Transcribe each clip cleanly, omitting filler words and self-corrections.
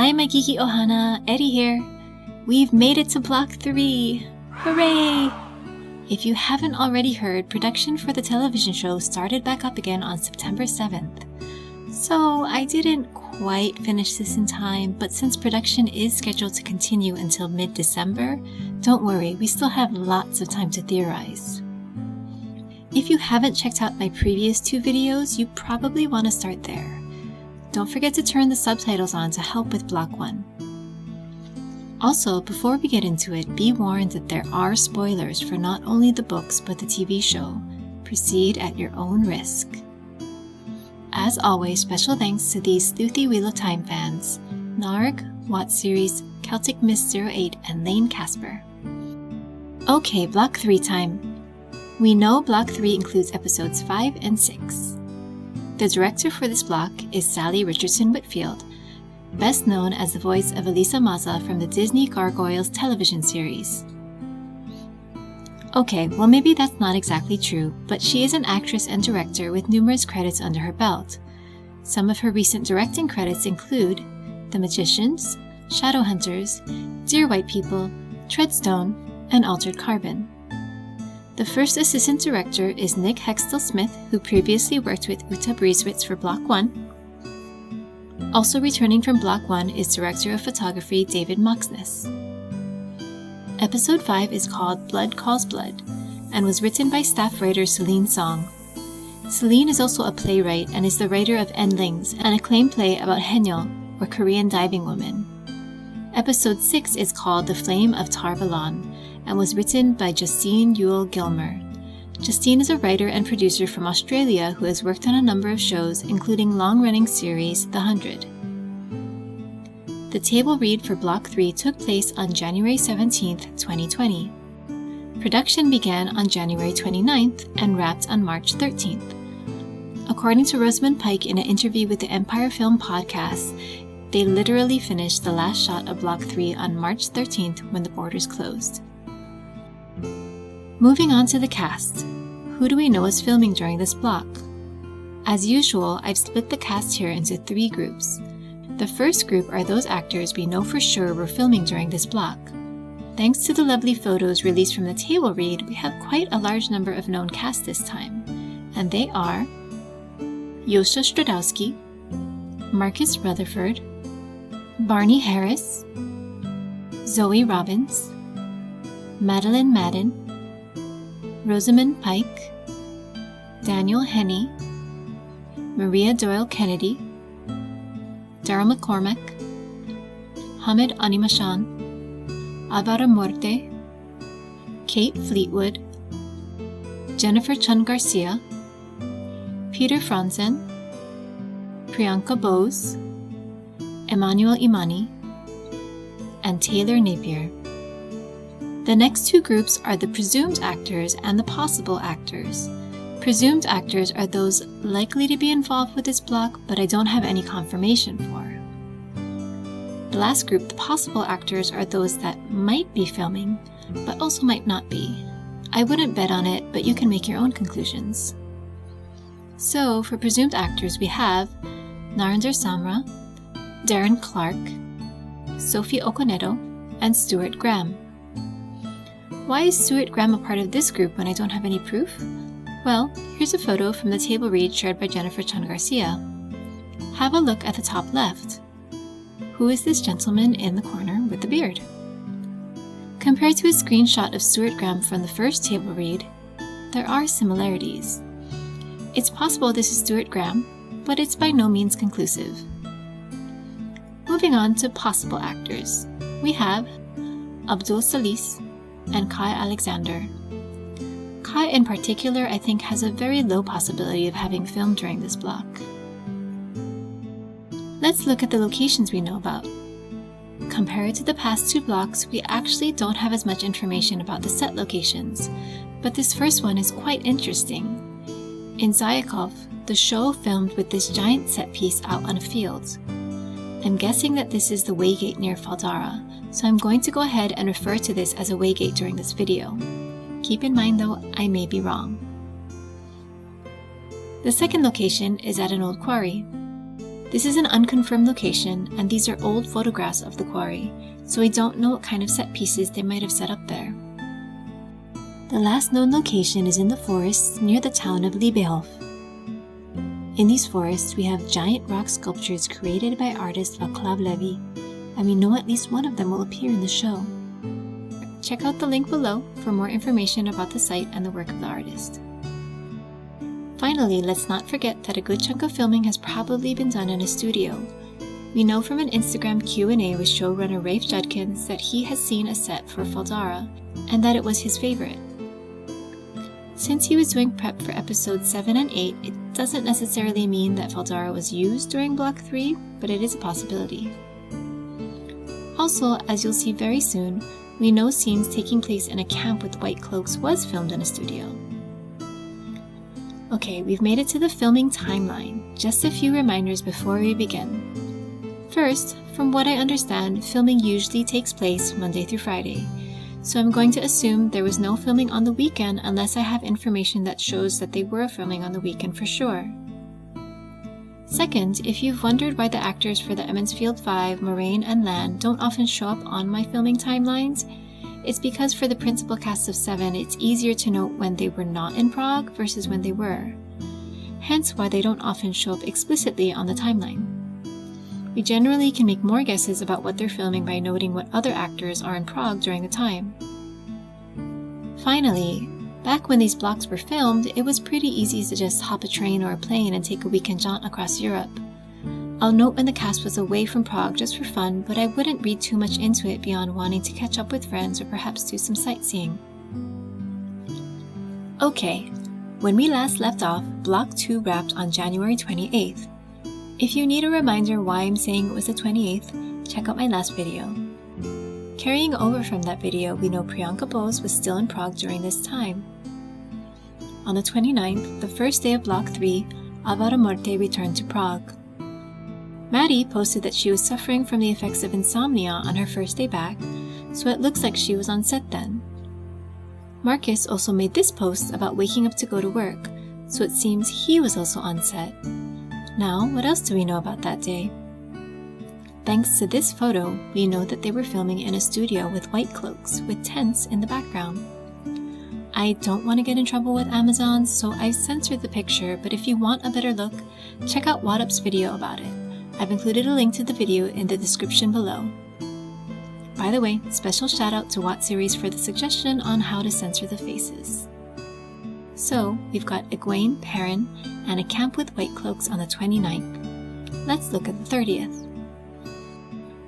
Hi, my Geeky Ohana, Eri here. We've made it to Block 3! Hooray! If you haven't already heard, production for the television show started back up again on September 7th. So I didn't quite finish this in time, but since production is scheduled to continue until mid-December, don't worry, we still have lots of time to theorize. If you haven't checked out my previous 2 videos, you probably want to start there. Don't forget to turn the subtitles on to help with Block 1. Also, before we get into it, be warned that there are spoilers for not only the books but the TV show. Proceed at your own risk. As always, special thanks to these sleuthy Wheel of Time fans, Narg, Watt Series, Celtic Mist 08, and Lane Casper. Okay, Block 3 time. We know Block 3 includes episodes 5 and 6. The director for this block is Sally Richardson Whitfield, best known as the voice of Elisa Mazza from the Disney Gargoyles television series. Okay, well maybe that's not exactly true, but she is an actress and director with numerous credits under her belt. Some of her recent directing credits include The Magicians, Shadowhunters, Dear White People, Treadstone, and Altered Carbon. The first assistant director is Nick Hextall-Smith, who previously worked with Uta Brieswitz for Block 1. Also returning from Block 1 is director of photography David Moxness. Episode 5 is called Blood Calls Blood and was written by staff writer Celine Song. Celine is also a playwright and is the writer of Endlings, an acclaimed play about Haenyeo, or Korean diving woman. Episode 6 is called The Flame of Tar Valon and was written by Justine Ewell-Gilmer. Justine is a writer and producer from Australia who has worked on a number of shows, including long-running series The 100. The table read for Block 3 took place on January 17, 2020. Production began on January 29th and wrapped on March 13th. According to Rosamund Pike in an interview with the Empire Film Podcast, they literally finished the last shot of Block 3 on March 13th when the borders closed. Moving on to the cast. Who do we know is filming during this block? As usual, I've split the cast here into 3 groups. The first group are those actors we know for sure were filming during this block. Thanks to the lovely photos released from the table read, we have quite a large number of known cast this time. And they are Yosha Stradowski, Marcus Rutherford, Barney Harris, Zoe Robbins, Madeline Madden, Rosamund Pike, Daniel Henney, Maria Doyle Kennedy, Daryl McCormack, Hamid Animashan, Alvaro Morte, Kate Fleetwood, Jennifer Chun Garcia, Peter Franzen, Priyanka Bose, Emmanuel Imani, and Taylor Napier. The next 2 groups are the presumed actors and the possible actors. Presumed actors are those likely to be involved with this block, but I don't have any confirmation for. The last group, the possible actors, are those that might be filming, but also might not be. I wouldn't bet on it, but you can make your own conclusions. So, for presumed actors, we have Narinder Samra, Darren Clark, Sophie Okonedo, and Stuart Graham. Why is Stuart Graham a part of this group when I don't have any proof? Well, here's a photo from the table read shared by Jennifer Chun Garcia. Have a look at the top left. Who is this gentleman in the corner with the beard? Compared to a screenshot of Stuart Graham from the first table read, there are similarities. It's possible this is Stuart Graham, but it's by no means conclusive. Moving on to possible actors, we have Abdul Salis and Kai Alexander. Kai in particular, I think, has a very low possibility of having filmed during this block. Let's look at the locations we know about. Compared to the past 2 blocks, we actually don't have as much information about the set locations, but this first one is quite interesting. In Zayakov, the show filmed with this giant set piece out on a field. I'm guessing that this is the Waygate near Fal Dara, so I'm going to go ahead and refer to this as a Waygate during this video. Keep in mind though, I may be wrong. The second location is at an old quarry. This is an unconfirmed location, and these are old photographs of the quarry, so we don't know what kind of set pieces they might have set up there. The last known location is in the forests near the town of Liebehof. In these forests, we have giant rock sculptures created by artist Václav Levy, and we know at least one of them will appear in the show. Check out the link below for more information about the site and the work of the artist. Finally, let's not forget that a good chunk of filming has probably been done in a studio. We know from an Instagram Q&A with showrunner Rafe Judkins that he has seen a set for Fal Dara, and that it was his favorite. Since he was doing prep for episodes 7 and 8, it doesn't necessarily mean that Fal Dara was used during Block 3, but it is a possibility. Also, as you'll see very soon, we know scenes taking place in a camp with white cloaks was filmed in a studio. Okay, we've made it to the filming timeline. Just a few reminders before we begin. First, from what I understand, filming usually takes place Monday through Friday. So I'm going to assume there was no filming on the weekend unless I have information that shows that they were filming on the weekend for sure. Second, if you've wondered why the actors for the Emons Field 5, Moraine, and Lan don't often show up on my filming timelines, it's because for the principal cast of 7, it's easier to note when they were not in Prague versus when they were. Hence why they don't often show up explicitly on the timeline. We generally can make more guesses about what they're filming by noting what other actors are in Prague during the time. Finally, back when these blocks were filmed, it was pretty easy to just hop a train or a plane and take a weekend jaunt across Europe. I'll note when the cast was away from Prague just for fun, but I wouldn't read too much into it beyond wanting to catch up with friends or perhaps do some sightseeing. Okay, when we last left off, Block 2 wrapped on January 28th. If you need a reminder why I'm saying it was the 28th, check out my last video. Carrying over from that video, we know Priyanka Bose was still in Prague during this time. On the 29th, the first day of Block 3, Alvaro Morte returned to Prague. Maddie posted that she was suffering from the effects of insomnia on her first day back, so it looks like she was on set then. Marcus also made this post about waking up to go to work, so it seems he was also on set. Now, what else do we know about that day? Thanks to this photo, we know that they were filming in a studio with white cloaks, with tents in the background. I don't want to get in trouble with Amazon, so I've censored the picture, but if you want a better look, check out Wattup's video about it. I've included a link to the video in the description below. By the way, special shout out to Watt Series for the suggestion on how to censor the faces. So, we've got Egwene, Perrin, and a camp with white cloaks on the 29th. Let's look at the 30th.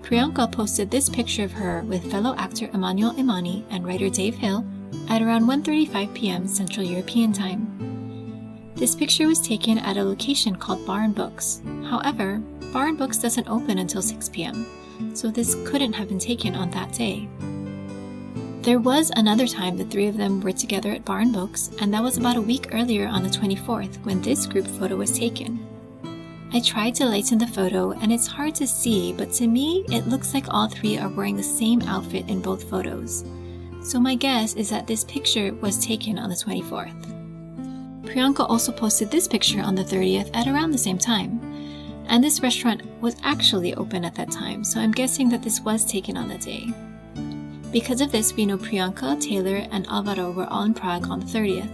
Priyanka posted this picture of her with fellow actor Emmanuel Imani and writer Dave Hill at around 1:35 p.m. Central European Time. This picture was taken at a location called Bar and Books. However, Bar and Books doesn't open until 6 p.m., so this couldn't have been taken on that day. There was another time the three of them were together at Bar and Books, and that was about a week earlier on the 24th when this group photo was taken. I tried to lighten the photo and it's hard to see, but to me it looks like all three are wearing the same outfit in both photos. So my guess is that this picture was taken on the 24th. Priyanka also posted this picture on the 30th at around the same time. And this restaurant was actually open at that time, so I'm guessing that this was taken on the day. Because of this, we know Priyanka, Taylor, and Alvaro were all in Prague on the 30th.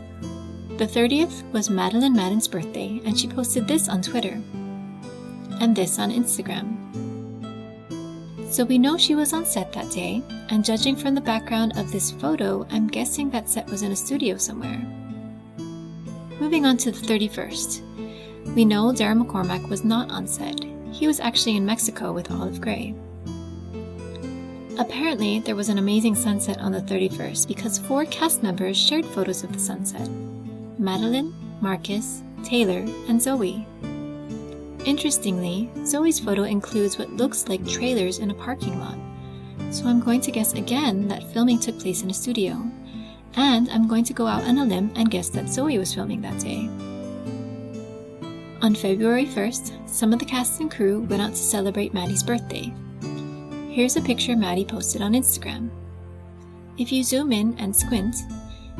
The 30th was Madeline Madden's birthday, and she posted this on Twitter. And this on Instagram. So we know she was on set that day, and judging from the background of this photo, I'm guessing that set was in a studio somewhere. Moving on to the 31st. We know Darren McCormack was not on set. He was actually in Mexico with Olive Gray. Apparently, there was an amazing sunset on the 31st because 4 cast members shared photos of the sunset. Madeline, Marcus, Taylor, and Zoe. Interestingly, Zoe's photo includes what looks like trailers in a parking lot. So I'm going to guess again that filming took place in a studio. And I'm going to go out on a limb and guess that Zoe was filming that day. On February 1st, some of the cast and crew went out to celebrate Maddie's birthday. Here's a picture Maddie posted on Instagram. If you zoom in and squint,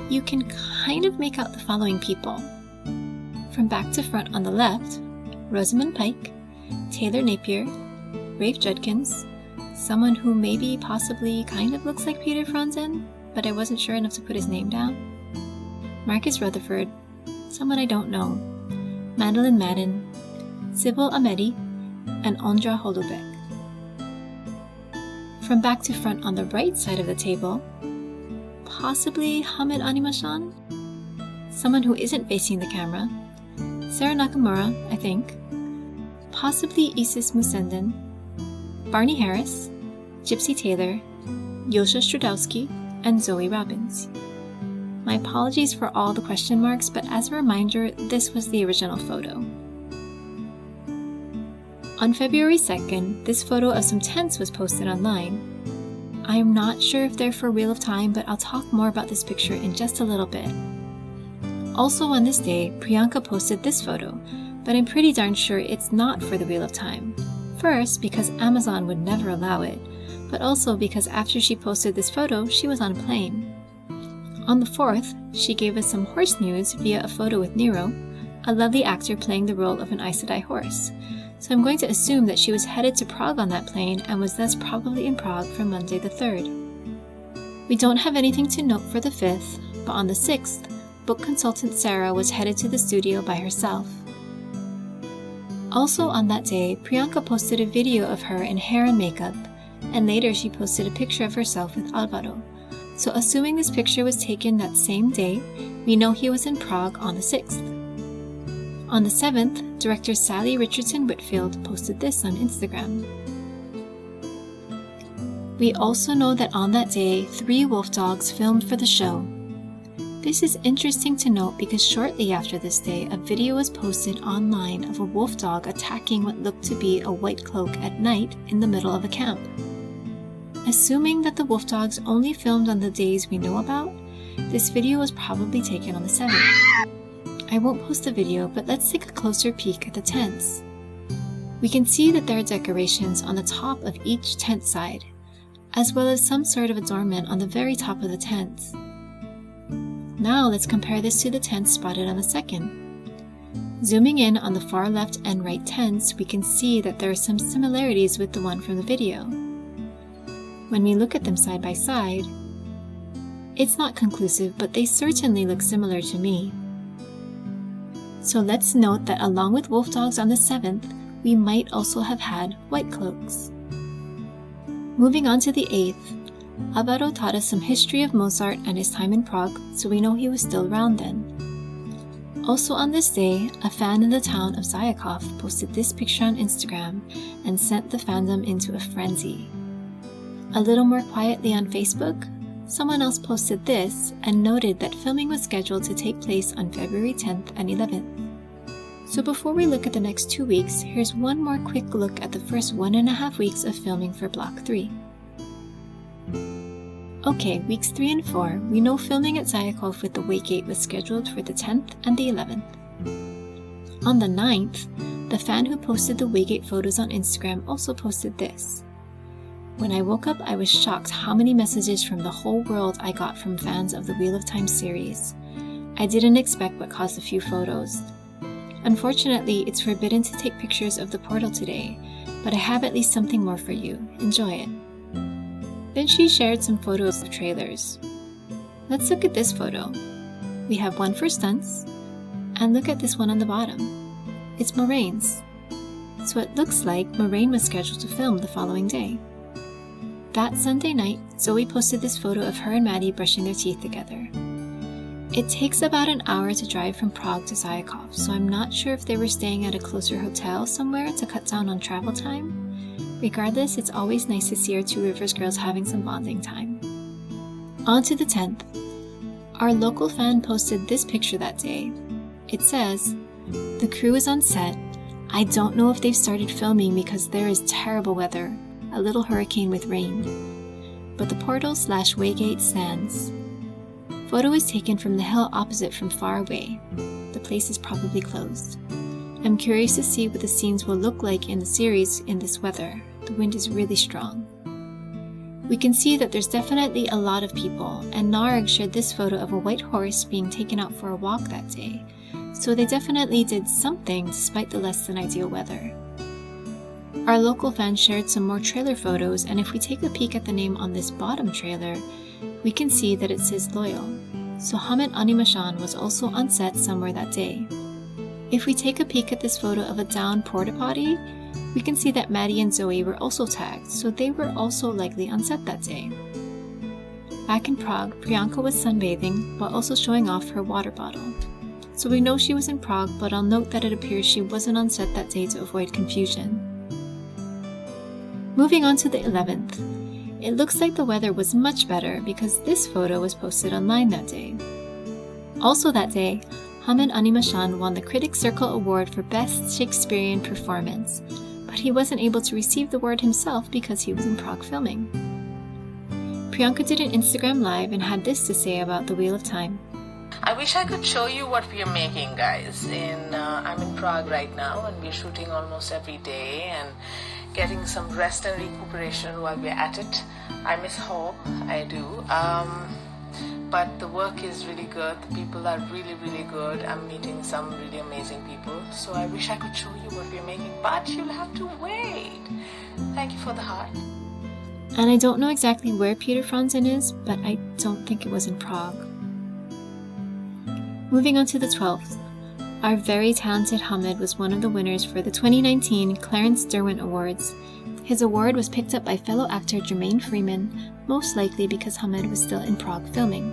you can kind of make out the following people. From back to front on the left, Rosamund Pike, Taylor Napier, Rafe Judkins, someone who maybe possibly kind of looks like Peter Franzen, but I wasn't sure enough to put his name down, Marcus Rutherford, someone I don't know, Madeline Madden, Sybil Amedi, and Ondra Holubek. From back to front on the right side of the table, possibly Hamid Animashan, someone who isn't facing the camera, Sarah Nakamura, I think, possibly Isis Musenden, Barney Harris, Gypsy Taylor, Yosha Strudowski, and Zoe Robbins. My apologies for all the question marks, but as a reminder, this was the original photo. On February 2nd, this photo of some tents was posted online. I am not sure if they're for Wheel of Time, but I'll talk more about this picture in just a little bit. Also on this day, Priyanka posted this photo, but I'm pretty darn sure it's not for the Wheel of Time. First, because Amazon would never allow it, but also because after she posted this photo, she was on a plane. On the 4th, she gave us some horse news via a photo with Nero, a lovely actor playing the role of an Aes Sedai horse. So I'm going to assume that she was headed to Prague on that plane and was thus probably in Prague for Monday the 3rd. We don't have anything to note for the 5th, but on the 6th, book consultant Sarah was headed to the studio by herself. Also on that day, Priyanka posted a video of her in hair and makeup, and later she posted a picture of herself with Alvaro. So assuming this picture was taken that same day, we know he was in Prague on the 6th. On the 7th, director Sally Richardson Whitfield posted this on Instagram. We also know that on that day, 3 wolf dogs filmed for the show. This is interesting to note because shortly after this day, a video was posted online of a wolf dog attacking what looked to be a white cloak at night in the middle of a camp. Assuming that the wolf dogs only filmed on the days we know about, this video was probably taken on the 7th. I won't post the video, but let's take a closer peek at the tents. We can see that there are decorations on the top of each tent side, as well as some sort of adornment on the very top of the tents. Now let's compare this to the tents spotted on the 2nd. Zooming in on the far left and right tents, we can see that there are some similarities with the one from the video. When we look at them side by side, it's not conclusive, but they certainly look similar to me. So let's note that along with wolf dogs on the 7th, we might also have had white cloaks. Moving on to the 8th, Alvaro taught us some history of Mozart and his time in Prague, so we know he was still around then. Also on this day, a fan in the town of Zayakov posted this picture on Instagram and sent the fandom into a frenzy. A little more quietly on Facebook, someone else posted this and noted that filming was scheduled to take place on February 10th and 11th. So before we look at the next 2 weeks, here's one more quick look at the first 1.5 weeks of filming for Block 3. Okay, weeks 3 and 4, we know filming at Zayakov with the Waygate was scheduled for the 10th and the 11th. On the 9th, the fan who posted the Waygate photos on Instagram also posted this. When I woke up, I was shocked how many messages from the whole world I got from fans of the Wheel of Time series. I didn't expect what caused a few photos. Unfortunately, it's forbidden to take pictures of the portal today, but I have at least something more for you. Enjoy it. Then she shared some photos of trailers. Let's look at this photo. We have one for stunts, and look at this one on the bottom. It's Moraine's. So it looks like Moraine was scheduled to film the following day. That Sunday night, Zoe posted this photo of her and Maddie brushing their teeth together. It takes about an hour to drive from Prague to Zayakov, so I'm not sure if they were staying at a closer hotel somewhere to cut down on travel time. Regardless, it's always nice to see our Two Rivers girls having some bonding time. On to the 10th. Our local fan posted this picture that day. It says, "The crew is on set. I don't know if they've started filming because there is terrible weather, a little hurricane with rain. But the portal/Waygate stands." Photo is taken from the hill opposite from far away. The place is probably closed. I'm curious to see what the scenes will look like in the series in this weather. The wind is really strong. We can see that there's definitely a lot of people, and Narg shared this photo of a white horse being taken out for a walk that day. So they definitely did something despite the less than ideal weather. Our local fans shared some more trailer photos, and if we take a peek at the name on this bottom trailer, we can see that it says Loyal. So Hamed Animation was also on set somewhere that day. If we take a peek at this photo of a down porta potty, we can see that Maddie and Zoe were also tagged, so they were also likely on set that day. Back in Prague, Priyanka was sunbathing while also showing off her water bottle. So we know she was in Prague, but I'll note that it appears she wasn't on set that day to avoid confusion. Moving on to the 11th. It looks like the weather was much better because this photo was posted online that day. Also that day, Hamed Animation won the Critics Circle Award for Best Shakespearean Performance, but he wasn't able to receive the award himself because he was in Prague filming. Priyanka did an Instagram live and had this to say about the Wheel of Time. I wish I could show you what we are making, guys. I'm in Prague right now and we're shooting almost every day and getting some rest and recuperation while we're at it. I miss home, I do. But the work is really good. The people are really, really good. I'm meeting some really amazing people. So I wish I could show you what we're making, but you'll have to wait. Thank you for the heart. And I don't know exactly where Peter Franzen is, but I don't think it was in Prague. Moving on to the 12th. Our very talented Hamed was one of the winners for the 2019 Clarence Derwent Awards. His award was picked up by fellow actor Jermaine Freeman, most likely because Hamed was still in Prague filming.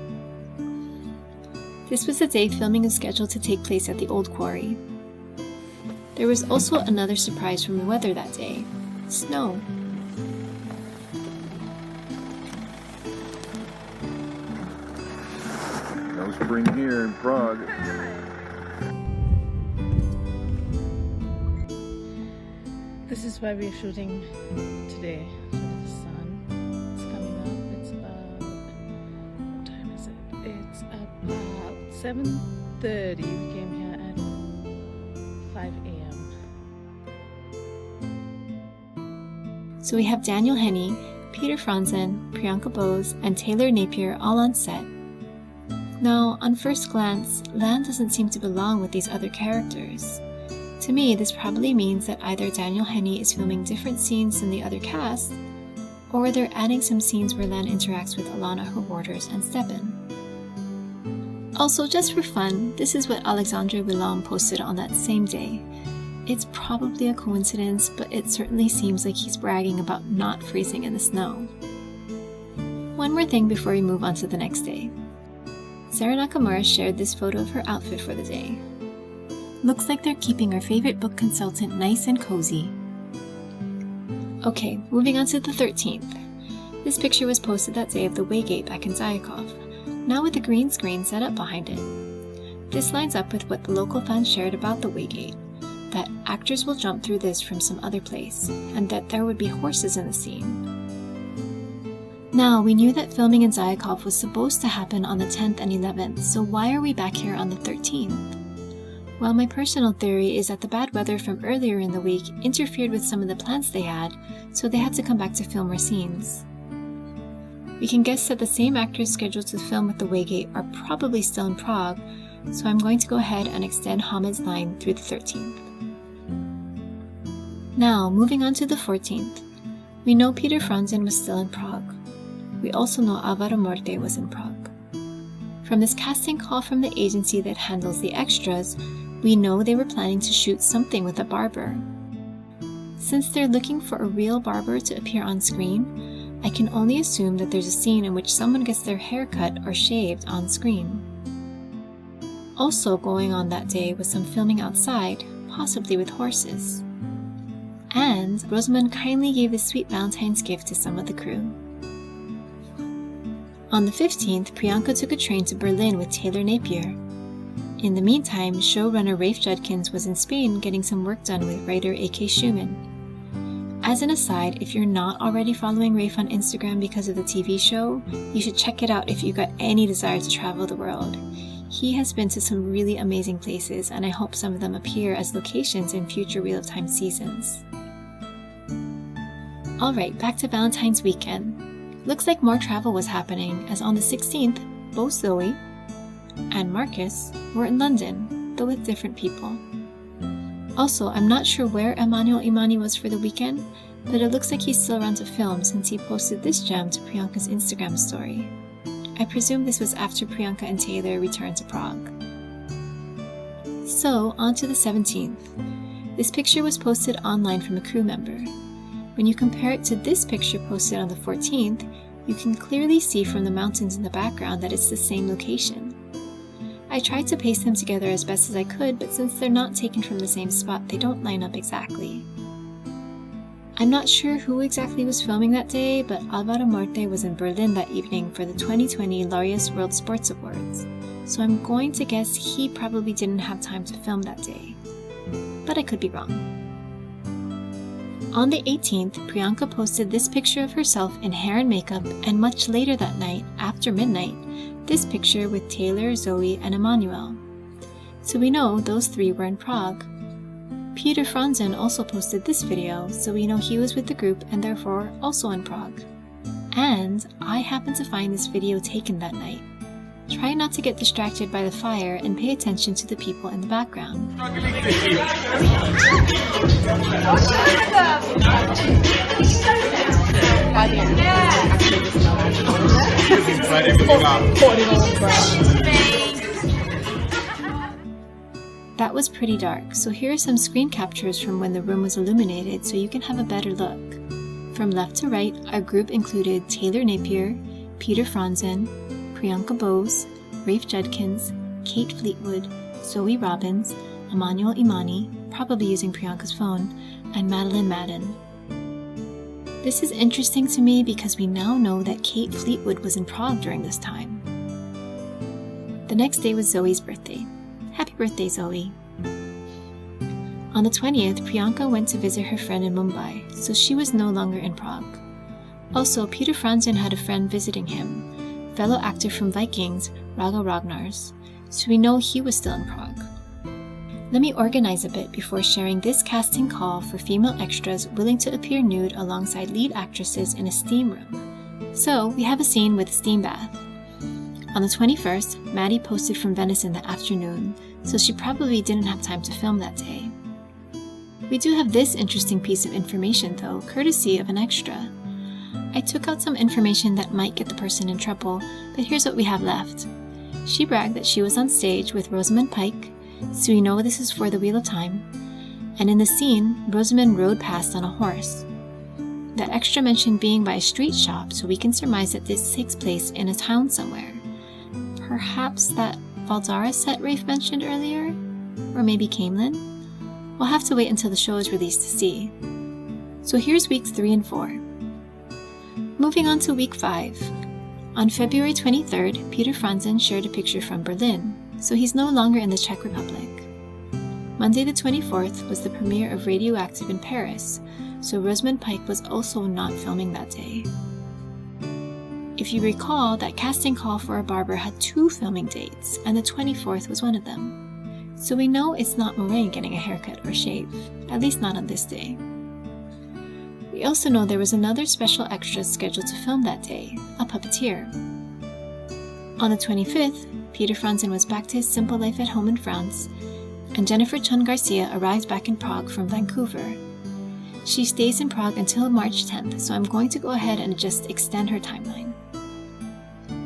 This was the day filming is scheduled to take place at the old Quarry. There was also another surprise from the weather that day: snow. No spring here in Prague. This is why we're shooting today. The sun is coming up. It's about, what time is it? It's about 7:30. We came here at 5 a.m. So we have Daniel Henney, Peter Franzen, Priyanka Bose, and Taylor Napier all on set. Now, on first glance, Lan doesn't seem to belong with these other characters. To me, this probably means that either Daniel Henney is filming different scenes than the other cast, or they're adding some scenes where Lan interacts with Alana, her warders, and Stepan. Also, just for fun, this is what Alexandre Willaume posted on that same day. It's probably a coincidence, but it certainly seems like he's bragging about not freezing in the snow. One more thing before we move on to the next day. Sarah Nakamura shared this photo of her outfit for the day. Looks like they're keeping our favorite book consultant nice and cozy. Okay, moving on to the 13th. This picture was posted that day of the Waygate back in Zayakov, now with a green screen set up behind it. This lines up with what the local fans shared about the Waygate, that actors will jump through this from some other place, and that there would be horses in the scene. Now, we knew that filming in Zayakov was supposed to happen on the 10th and 11th, so why are we back here on the 13th? Well, my personal theory is that the bad weather from earlier in the week interfered with some of the plans they had, so they had to come back to film more scenes. We can guess that the same actors scheduled to film with the Waygate are probably still in Prague, so I'm going to go ahead and extend Hamed's line through the 13th. Now, moving on to the 14th. We know Peter Franzen was still in Prague. We also know Alvaro Morte was in Prague. From this casting call from the agency that handles the extras, we know they were planning to shoot something with a barber. Since they're looking for a real barber to appear on screen, I can only assume that there's a scene in which someone gets their hair cut or shaved on screen. Also going on that day was some filming outside, possibly with horses. And Rosamund kindly gave a sweet Valentine's gift to some of the crew. On the 15th, Priyanka took a train to Berlin with Taylor Napier. In the meantime, showrunner Rafe Judkins was in Spain getting some work done with writer A.K. Schumann. As an aside, if you're not already following Rafe on Instagram because of the TV show, you should check it out if you've got any desire to travel the world. He has been to some really amazing places, and I hope some of them appear as locations in future Wheel of Time seasons. Alright, back to Valentine's weekend. Looks like more travel was happening, as on the 16th, both Zoe and Marcus were in London, though with different people. Also, I'm not sure where Emmanuel Imani was for the weekend, but it looks like he's still around to film since he posted this gem to Priyanka's Instagram story. I presume this was after Priyanka and Taylor returned to Prague. So, on to the 17th. This picture was posted online from a crew member. When you compare it to this picture posted on the 14th, you can clearly see from the mountains in the background that it's the same location. I tried to paste them together as best as I could, but since they're not taken from the same spot, they don't line up exactly. I'm not sure who exactly was filming that day, but Alvaro Morte was in Berlin that evening for the 2020 Laureus World Sports Awards, so I'm going to guess he probably didn't have time to film that day. But I could be wrong. On the 18th, Priyanka posted this picture of herself in hair and makeup, and much later that night, after midnight, this picture with Taylor, Zoe, and Emmanuel. So we know those three were in Prague. Peter Franzen also posted this video, so we know he was with the group and therefore also in Prague. And I happened to find this video taken that night. Try not to get distracted by the fire and pay attention to the people in the background. That was pretty dark, so here are some screen captures from when the room was illuminated so you can have a better look. From left to right, our group included Taylor Napier, Peter Franzen, Priyanka Bose, Rafe Judkins, Kate Fleetwood, Zoe Robbins, Emmanuel Imani, probably using Priyanka's phone, and Madeline Madden. This is interesting to me because we now know that Kate Fleetwood was in Prague during this time. The next day was Zoe's birthday. Happy birthday, Zoe! On the 20th, Priyanka went to visit her friend in Mumbai, so she was no longer in Prague. Also, Peter Franzen had a friend visiting him, fellow actor from Vikings, Raga Ragnars, so we know he was still in Prague. Let me organize a bit before sharing this casting call for female extras willing to appear nude alongside lead actresses in a steam room. So, we have a scene with a steam bath. On the 21st, Maddie posted from Venice in the afternoon, so she probably didn't have time to film that day. We do have this interesting piece of information though, courtesy of an extra. I took out some information that might get the person in trouble, but here's what we have left. She bragged that she was on stage with Rosamund Pike, so we know this is for the Wheel of Time, and in the scene, Rosamund rode past on a horse. That extra mentioned being by a street shop, so we can surmise that this takes place in a town somewhere. Perhaps that Fal Dara set Rafe mentioned earlier? Or maybe Camelin? We'll have to wait until the show is released to see. So here's weeks 3 and 4. Moving on to week 5. On February 23rd, Peter Franzen shared a picture from Berlin, so he's no longer in the Czech Republic. Monday the 24th was the premiere of Radioactive in Paris, so Rosamund Pike was also not filming that day. If you recall, that casting call for a barber had 2 filming dates, and the 24th was one of them. So we know it's not Moraine getting a haircut or shave, at least not on this day. We also know there was another special extra scheduled to film that day, a puppeteer. On the 25th, Peter Franzen was back to his simple life at home in France, and Jennifer Chun Garcia arrived back in Prague from Vancouver. She stays in Prague until March 10th, so I'm going to go ahead and just extend her timeline.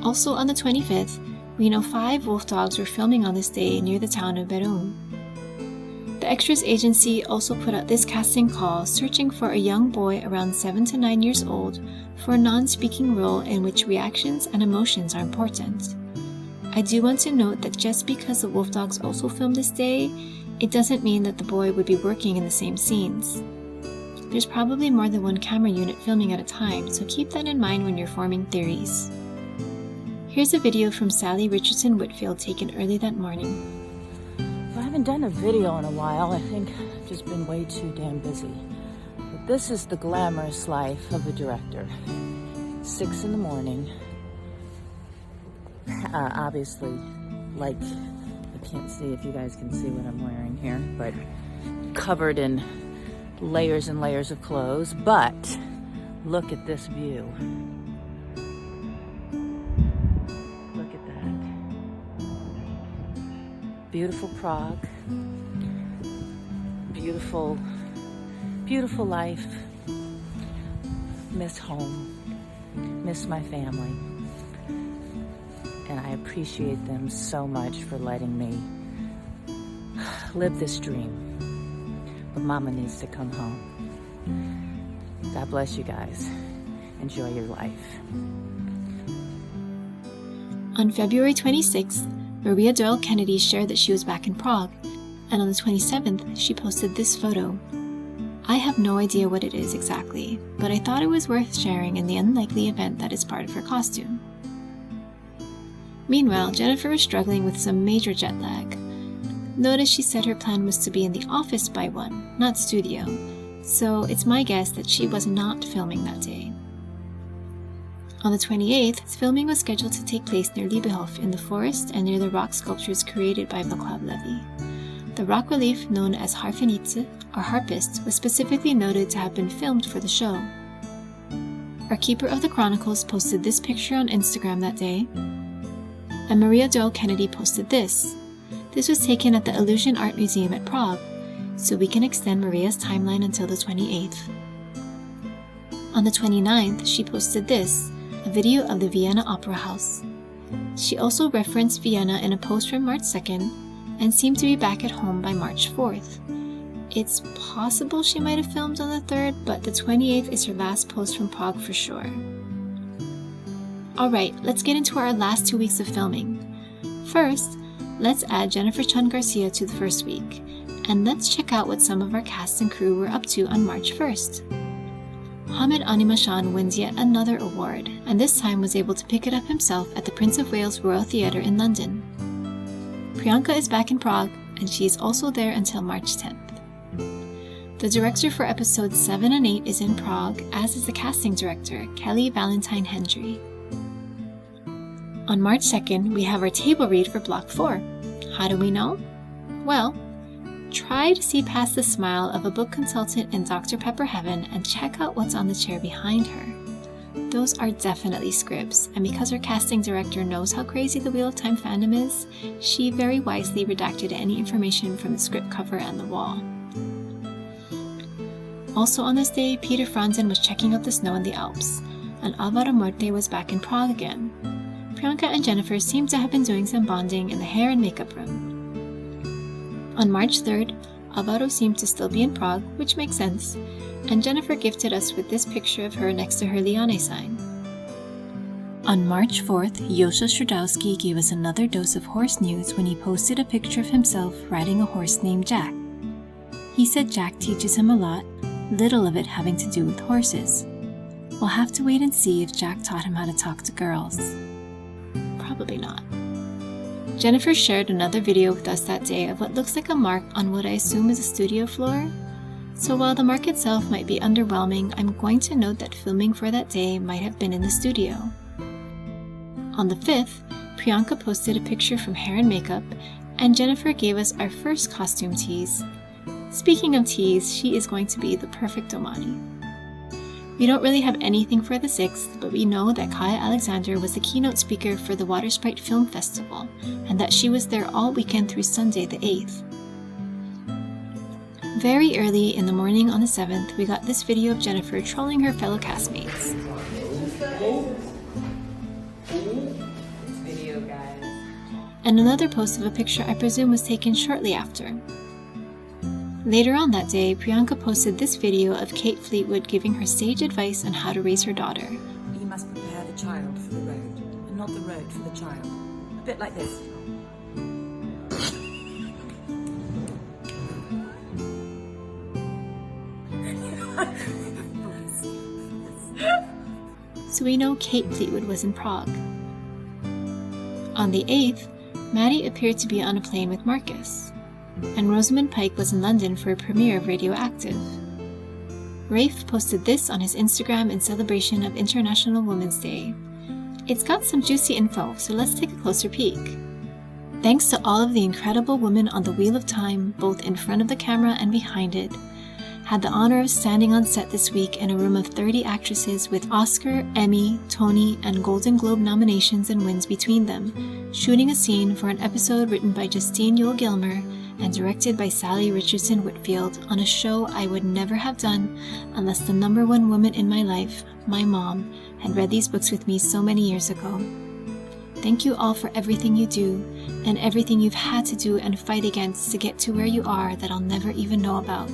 Also on the 25th, we know 5 wolf dogs were filming on this day near the town of Beroun. The Extras agency also put out this casting call searching for a young boy around 7 to 9 years old for a non-speaking role in which reactions and emotions are important. I do want to note that just because the wolf dogs also filmed this day, it doesn't mean that the boy would be working in the same scenes. There's probably more than one camera unit filming at a time, so keep that in mind when you're forming theories. Here's a video from Sally Richardson Whitfield taken early that morning. I haven't done a video in a while. I think I've just been way too damn busy. But this is the glamorous life of a director. 6 in the morning. Obviously, like, I can't see if you guys can see what I'm wearing here, but covered in layers and layers of clothes. But look at this view. Beautiful Prague, beautiful, beautiful life. Miss home, miss my family. And I appreciate them so much for letting me live this dream. But Mama needs to come home. God bless you guys. Enjoy your life. On February 26th, Maria Doyle Kennedy shared that she was back in Prague, and on the 27th, she posted this photo. I have no idea what it is exactly, but I thought it was worth sharing in the unlikely event that it's part of her costume. Meanwhile, Jennifer was struggling with some major jet lag. Notice she said her plan was to be in the office by 1, not studio, so it's my guess that she was not filming that day. On the 28th, filming was scheduled to take place near Liebehof in the forest and near the rock sculptures created by Vaclav Levy. The rock relief known as Harfenice, or harpist, was specifically noted to have been filmed for the show. Our keeper of the chronicles posted this picture on Instagram that day, and Maria Doyle Kennedy posted this. This was taken at the Illusion Art Museum at Prague, so we can extend Maria's timeline until the 28th. On the 29th, she posted this, a video of the Vienna Opera House. She also referenced Vienna in a post from March 2nd and seemed to be back at home by March 4th. It's possible she might have filmed on the 3rd, but the 28th is her last post from Prague for sure. Alright, let's get into our last 2 weeks of filming. First, let's add Jennifer Chun Garcia to the first week, and let's check out what some of our cast and crew were up to on March 1st. Hamid Animashan wins yet another award, and this time was able to pick it up himself at the Prince of Wales Royal Theatre in London. Priyanka is back in Prague, and she is also there until March 10th. The director for episodes 7 and 8 is in Prague, as is the casting director, Kelly Valentine Hendry. On March 2nd, we have our table read for Block 4. How do we know? Well, try to see past the smile of a book consultant in Dr. Pepper Heaven and check out what's on the chair behind her. Those are definitely scripts, and because our casting director knows how crazy the Wheel of Time fandom is, she very wisely redacted any information from the script cover and the wall. Also on this day, Peter Franzen was checking out the snow in the Alps, and Alvaro Morte was back in Prague again. Priyanka and Jennifer seem to have been doing some bonding in the hair and makeup room. On March 3rd, Alvaro seemed to still be in Prague, which makes sense, and Jennifer gifted us with this picture of her next to her Liane sign. On March 4th, Yosha Stradowski gave us another dose of horse news when he posted a picture of himself riding a horse named Jack. He said Jack teaches him a lot, little of it having to do with horses. We'll have to wait and see if Jack taught him how to talk to girls. Probably not. Jennifer shared another video with us that day of what looks like a mark on what I assume is a studio floor. So while the mark itself might be underwhelming, I'm going to note that filming for that day might have been in the studio. On the 5th, Priyanka posted a picture from hair and makeup, and Jennifer gave us our first costume tease. Speaking of tease, she is going to be the perfect Omani. We don't really have anything for the 6th, but we know that Kaya Alexander was the keynote speaker for the Water Sprite Film Festival, and that she was there all weekend through Sunday the 8th. Very early in the morning on the 7th, we got this video of Jennifer trolling her fellow castmates. Video, guys. And another post of a picture I presume was taken shortly after. Later on that day, Priyanka posted this video of Kate Fleetwood giving her sage advice on how to raise her daughter. You must prepare the child for the road, and not the road for the child. A bit like this. So we know Kate Fleetwood was in Prague. On the 8th, Maddie appeared to be on a plane with Marcus, and Rosamund Pike was in London for a premiere of Radioactive. Rafe posted this on his Instagram in celebration of International Women's Day. It's got some juicy info, so let's take a closer peek. Thanks to all of the incredible women on the Wheel of Time, both in front of the camera and behind it. Had the honor of standing on set this week in a room of 30 actresses with Oscar, Emmy, Tony, and Golden Globe nominations and wins between them, shooting a scene for an episode written by Justine Yule Gilmer and directed by Sally Richardson Whitfield on a show I would never have done unless the #1 woman in my life, my mom, had read these books with me so many years ago. Thank you all for everything you do, and everything you've had to do and fight against to get to where you are that I'll never even know about.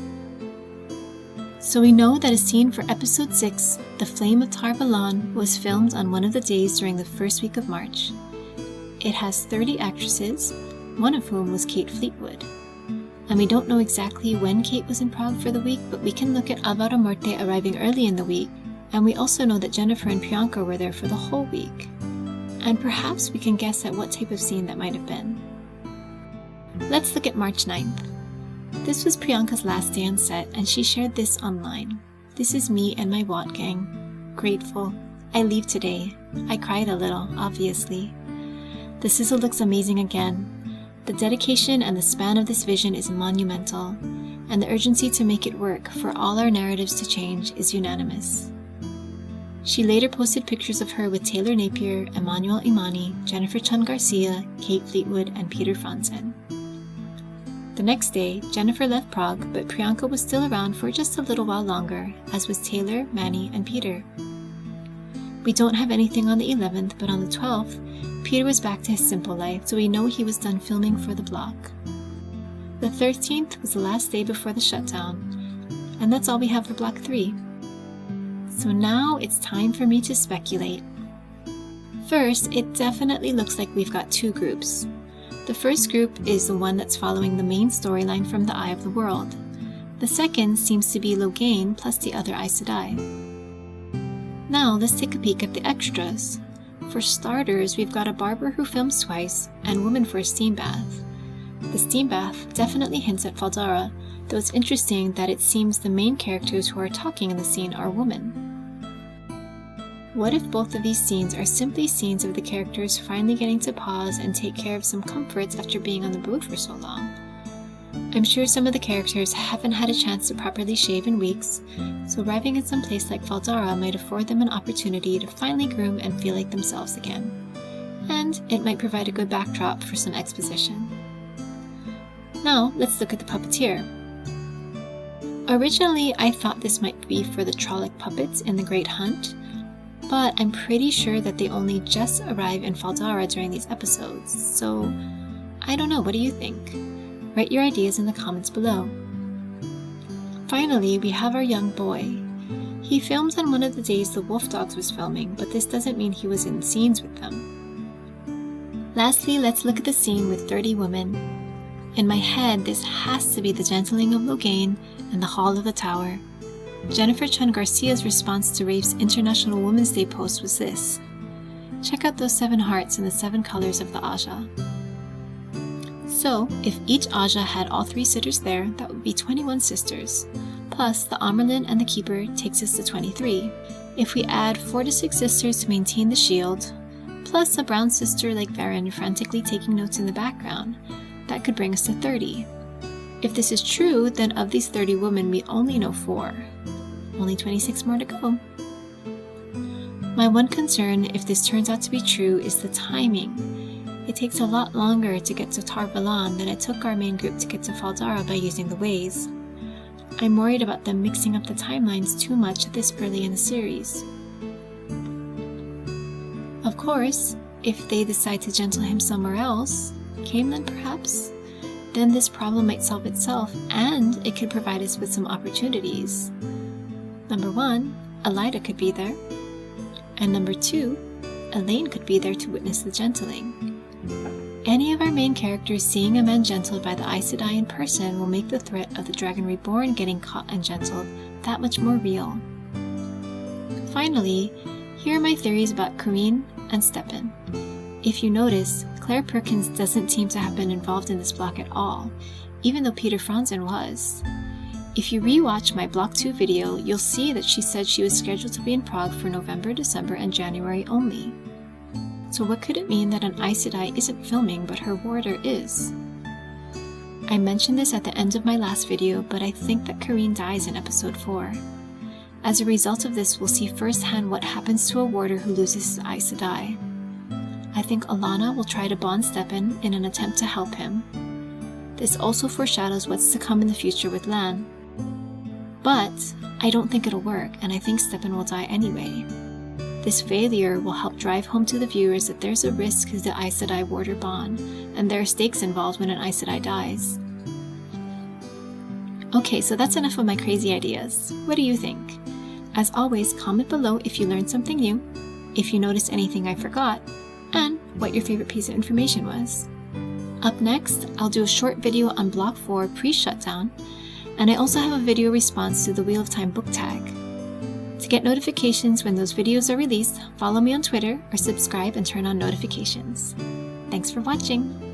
So we know that a scene for episode 6, The Flame of Tar Valon, was filmed on one of the days during the first week of March. It has 30 actresses, one of whom was Kate Fleetwood. And we don't know exactly when Kate was in Prague for the week, but we can look at Alvaro Morte arriving early in the week, and we also know that Jennifer and Priyanka were there for the whole week. And perhaps we can guess at what type of scene that might have been. Let's look at March 9th. This was Priyanka's last day on set, and she shared this online. This is me and my Watt gang. Grateful. I leave today. I cried a little, obviously. The sizzle looks amazing again. The dedication and the span of this vision is monumental, and the urgency to make it work for all our narratives to change is unanimous. She later posted pictures of her with Taylor Napier, Emmanuel Imani, Jennifer Chun Garcia, Kate Fleetwood, and Peter Franzen. The next day, Jennifer left Prague, but Priyanka was still around for just a little while longer, as was Taylor, Manny, and Peter. We don't have anything on the 11th, but on the 12th, Peter was back to his simple life, so we know he was done filming for the block. The 13th was the last day before the shutdown, and that's all we have for Block 3. So now it's time for me to speculate. First, it definitely looks like we've got 2 groups. The first group is the one that's following the main storyline from the Eye of the World. The second seems to be Logain plus the other Aes Sedai. Now let's take a peek at the extras. For starters, we've got a barber who films twice, and woman for a steam bath. The steam bath definitely hints at Fal Dara, though it's interesting that it seems the main characters who are talking in the scene are women. What if both of these scenes are simply scenes of the characters finally getting to pause and take care of some comforts after being on the road for so long? I'm sure some of the characters haven't had a chance to properly shave in weeks, so arriving in some place like Fal Dara might afford them an opportunity to finally groom and feel like themselves again. And it might provide a good backdrop for some exposition. Now, let's look at the puppeteer. Originally, I thought this might be for the Trolloc puppets in The Great Hunt, but I'm pretty sure that they only just arrive in Fal Dara during these episodes, so I don't know, what do you think? Write your ideas in the comments below. Finally, we have our young boy. He filmed on one of the days the Wolf Dogs was filming, but this doesn't mean he was in scenes with them. Lastly, let's look at the scene with 30 women. In my head, this has to be the gentling of Logain and the Hall of the Tower. Jennifer Chun Garcia's response to Rafe's International Women's Day post was this. Check out those 7 hearts and the 7 colors of the Aja. So, if each Aja had all 3 sitters there, that would be 21 sisters. Plus, the Amerlin and the Keeper takes us to 23. If we add 4 to 6 sisters to maintain the shield, plus a brown sister like Varen frantically taking notes in the background, that could bring us to 30. If this is true, then of these 30 women, we only know 4. Only 26 more to go. My one concern, if this turns out to be true, is the timing. It takes a lot longer to get to Tar Valon than it took our main group to get to Fal Dara by using the ways. I'm worried about them mixing up the timelines too much this early in the series. Of course, if they decide to gentle him somewhere else, Camelin perhaps, then this problem might solve itself and it could provide us with some opportunities. Number 1, Elida could be there. And number 2, Elaine could be there to witness the gentling. Any of our main characters seeing a man gentled by the Aes Sedai in person will make the threat of the Dragon Reborn getting caught and gentled that much more real. Finally, here are my theories about Kareen and Stepan. If you notice, Claire Perkins doesn't seem to have been involved in this block at all, even though Peter Franzen was. If you rewatch my Block 2 video, you'll see that she said she was scheduled to be in Prague for November, December, and January only. So what could it mean that an Aes Sedai isn't filming but her warder is? I mentioned this at the end of my last video, but I think that Kareen dies in episode 4. As a result of this, we'll see firsthand what happens to a warder who loses his Aes Sedai. I think Alana will try to bond Stepan in an attempt to help him. This also foreshadows what's to come in the future with Lan. But I don't think it'll work, and I think Stepan will die anyway. This failure will help drive home to the viewers that there's a risk to the Aes Sedai warder bond, and there are stakes involved when an Aes Sedai dies. Okay, so that's enough of my crazy ideas. What do you think? As always, comment below if you learned something new, if you noticed anything I forgot, and what your favorite piece of information was. Up next, I'll do a short video on Block 4 pre-shutdown, and I also have a video response to the Wheel of Time book tag. To get notifications when those videos are released, follow me on Twitter or subscribe and turn on notifications. Thanks for watching!